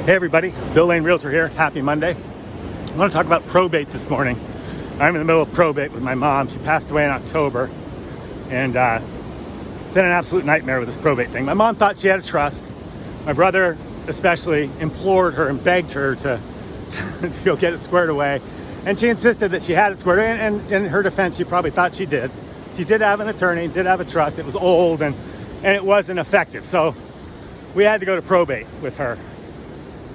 Hey everybody, Bill Lane Realtor here. Happy Monday. I want to talk about probate this morning. I'm in the middle of probate with my mom. She passed away in October, and been an absolute nightmare with this probate thing. My mom thought she had a trust. My brother especially implored her and begged her to go get it squared away, and she insisted that she had it squared away, and in her defense, she probably thought she did. She did have an attorney, did have a trust. It was old, and it wasn't effective, so we had to go to probate with her.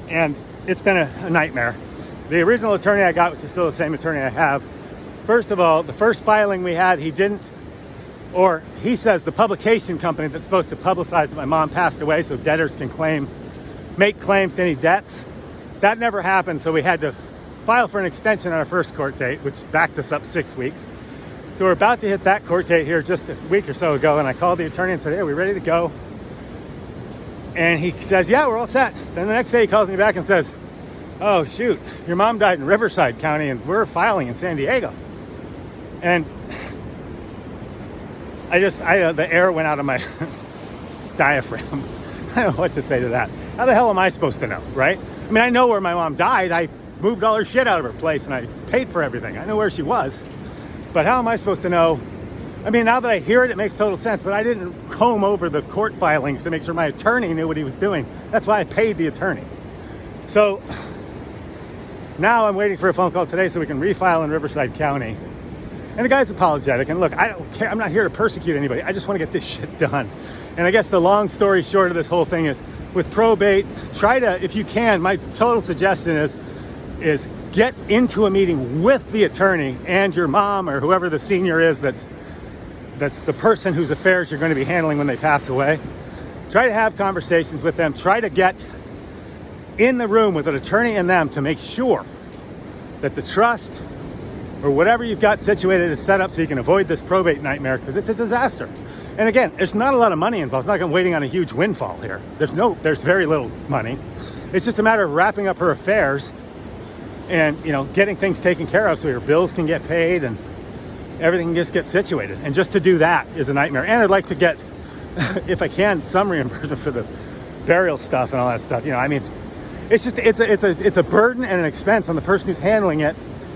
And it's been a nightmare. The original attorney I got, which is still the same attorney I have, first of all, the first filing we had, he says the publication company that's supposed to publicize that my mom passed away so debtors can make claims to any debts, that never happened, so we had to file for an extension on our first court date, which backed us up 6 weeks. So we're about to hit that court date here just a week or so ago, and I called the attorney and said, hey, are we ready to go? And he says, yeah, we're all set. Then the next day he calls me back and says, oh, shoot, your mom died in Riverside County and we're filing in San Diego. And the air went out of my diaphragm. I don't know what to say to that. How the hell am I supposed to know, right? I mean, I know where my mom died. I moved all her shit out of her place and I paid for everything. I know where she was. But how am I supposed to know? I mean, now that I hear it, it makes total sense, but I didn't comb over the court filings to make sure my attorney knew what he was doing. That's why I paid the attorney. So now I'm waiting for a phone call today so we can refile in Riverside County. And the guy's apologetic. And look, I don't care. I'm not here to persecute anybody. I just want to get this shit done. And I guess the long story short of this whole thing is, with probate, try to, if you can, my total suggestion is get into a meeting with the attorney and your mom or whoever the senior is that's the person whose affairs you're going to be handling when they pass away. Try to have conversations with them. Try to get in the room with an attorney and them to make sure that the trust or whatever you've got situated is set up so you can avoid this probate nightmare, because it's a disaster. And again, there's not a lot of money involved. It's not like I'm waiting on a huge windfall here. There's very little money. It's just a matter of wrapping up her affairs and, getting things taken care of so your bills can get paid and everything just gets situated. And just to do that is a nightmare. And I'd like to get, if I can, some reimbursement for the burial stuff and all that stuff. It's a burden and an expense on the person who's handling it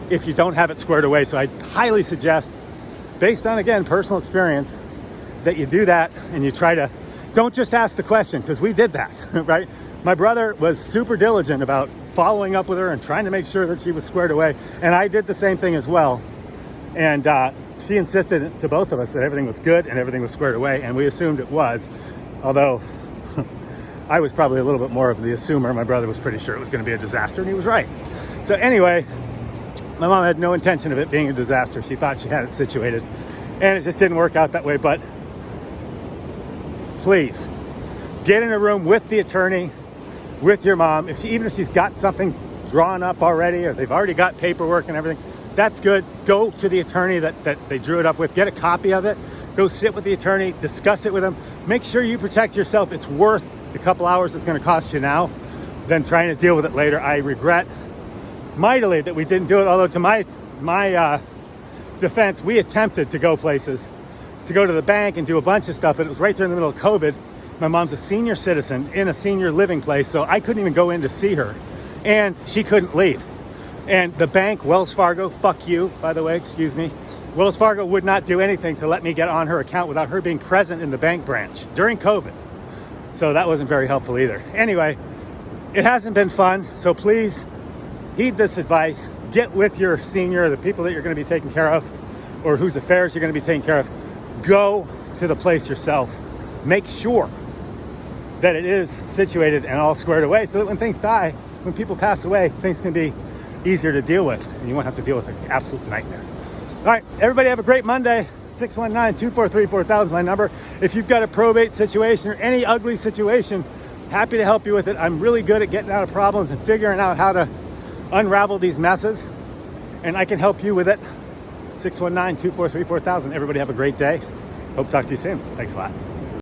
if you don't have it squared away. So I highly suggest, based on, again, personal experience, that you do that and you don't just ask the question, because we did that, right? My brother was super diligent about following up with her and trying to make sure that she was squared away. And I did the same thing as well. And she insisted to both of us that everything was good and everything was squared away, and we assumed it was, although I was probably a little bit more of the assumer. My brother was pretty sure it was going to be a disaster, and he was right. So anyway, my mom had no intention of it being a disaster. She thought she had it situated, and it just didn't work out that way. But please, get in a room with the attorney, with your mom. Even if she's got something drawn up already, or they've already got paperwork and everything, that's good. Go to the attorney that they drew it up with. Get a copy of it. Go sit with the attorney. Discuss it with them. Make sure you protect yourself. It's worth the couple hours it's going to cost you now than trying to deal with it later. I regret mightily that we didn't do it. Although to my defense, we attempted to go places, to go to the bank and do a bunch of stuff, but it was right there in the middle of COVID. My mom's a senior citizen in a senior living place, so I couldn't even go in to see her, and she couldn't leave. And the bank, Wells Fargo, fuck you, by the way, excuse me, Wells Fargo would not do anything to let me get on her account without her being present in the bank branch during COVID. So that wasn't very helpful either. Anyway, it hasn't been fun, so please heed this advice. Get with your senior, the people that you're going to be taking care of, or whose affairs you're going to be taking care of. Go to the place yourself. Make sure that it is situated and all squared away so that when things die, when people pass away, things can be easier to deal with, and you won't have to deal with an absolute nightmare. All right, everybody have a great Monday. 619-243-4000 is my number. If you've got a probate situation or any ugly situation, happy to help you with it. I'm really good at getting out of problems and figuring out how to unravel these messes, and I can help you with it. 619-243-4000. Everybody have a great day. Hope to talk to you soon. Thanks a lot.